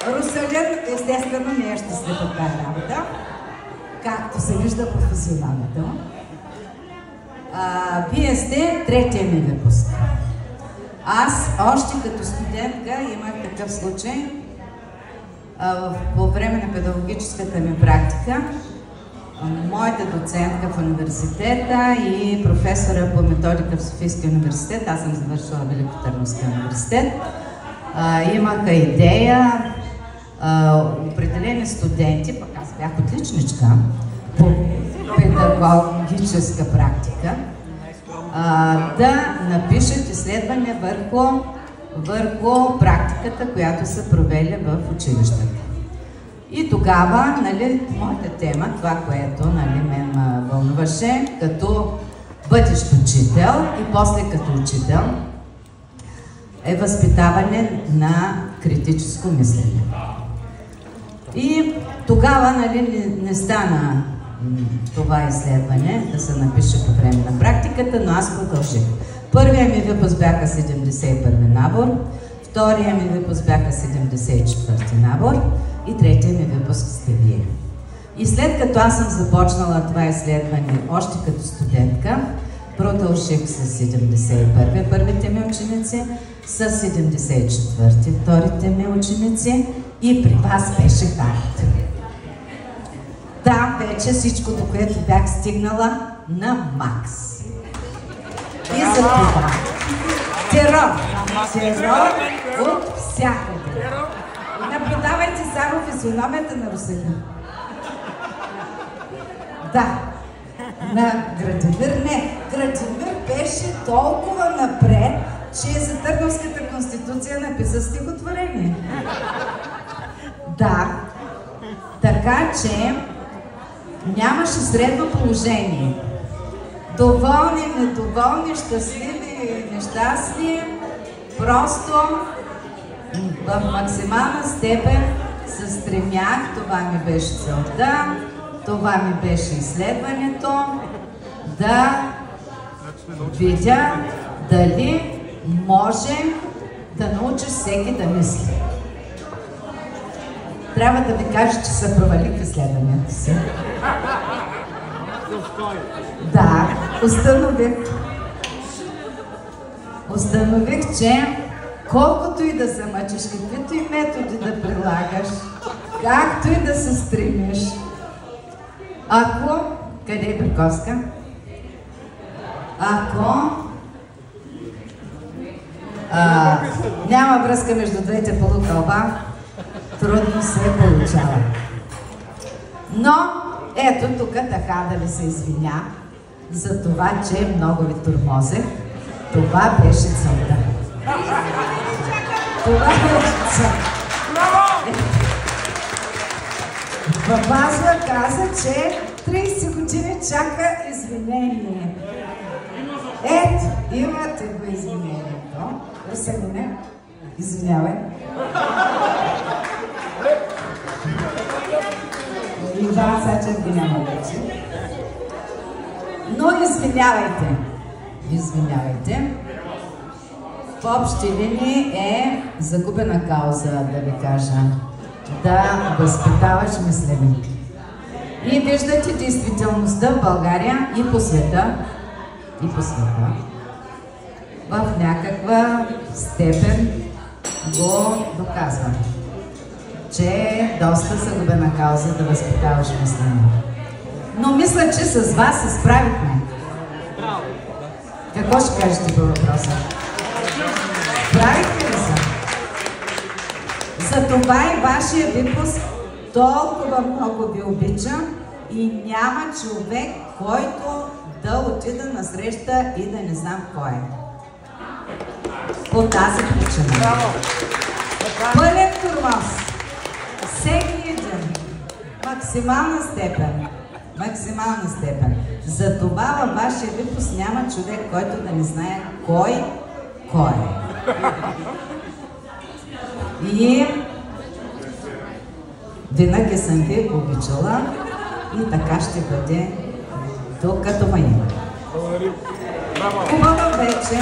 Русалин естествено не е щастлив от тази работа, както се вижда професионалната. Вие сте третия ми выпуск. Аз още като студентка имах такъв случай. По време на педагогическата ми практика, моята доцентка в университета и професора по методика в Софийския университет, аз съм завършила Великотърновския университет, имаха идея определени студенти, пък аз бях отличничка по педагогическа практика, да напишат изследване върху практиката, която са провели в училищата. И тогава, нали, моята тема, това, което мен ме вълнуваше, като бъдещ учител и после като учител, е възпитаване на критическо мислене. И тогава, нали, не стана това изследване да се напише по време на практиката, но аз продължих. Първия ми выпуск бяха 71-и набор, втория ми выпуск бяха 74-ти набор и третия ми выпуск сте вие. И след като аз съм започнала това изследване още като студентка, продължих с 71-и първите ми ученици, с 74-ти вторите ми ученици и при вас беше хард. Там вече всичко, до което бях стигнала на макс. И за това терор от всякъде. Наблюдавайте само физиономията на Русалин. Да, на Градимир не. Градимир беше толкова напред, че за Търновската конституция написа стихотворение. Да, така че нямаше средно положение. Доволни, недоволни, щастливи, нещастни, просто в максимална степен се стремях, това ми беше целта, това ми беше изследването, да видя дали може да научиш всеки да мисли. Трябва да ви кажа, че се провалих в изследването си. Да, установих, че колкото и да се мъчиш, каквито и методи да прилагаш, както и да се стремиш, ако... Къде е приказка? Ако... няма връзка между двете полукълба, трудно се получава. Но ето тук така да ви се извиня за това, че много ви тормозех. Това беше целта. Това беше целта. Бабазва каза, че 30 години чака извинение. Ето, имате го извинението. Русалине, извинявай. Иван Сачев ги няма вече. Но извинявайте. В общи линии е загубена кауза, да ви кажа, да възпитаваш мисленик. И виждате действителността в България и по света, в някаква степен го доказва, че е доста загубена кауза да възпитаваш мислене. Но мисля, че с вас се справихме. Какво ще кажете по въпроса? Справихте ли се? Затова и вашия выпуск толкова много ви обича и няма човек, който да отида на среща и да не знам кой е. По тази причина. Пълен тормоз. Всеки един. Максимална степен. Затова във вашия выпуск няма човек, който да не знае кой е. И винаги съм ви обичала и така ще бъде докато ме има. Хубаво вече!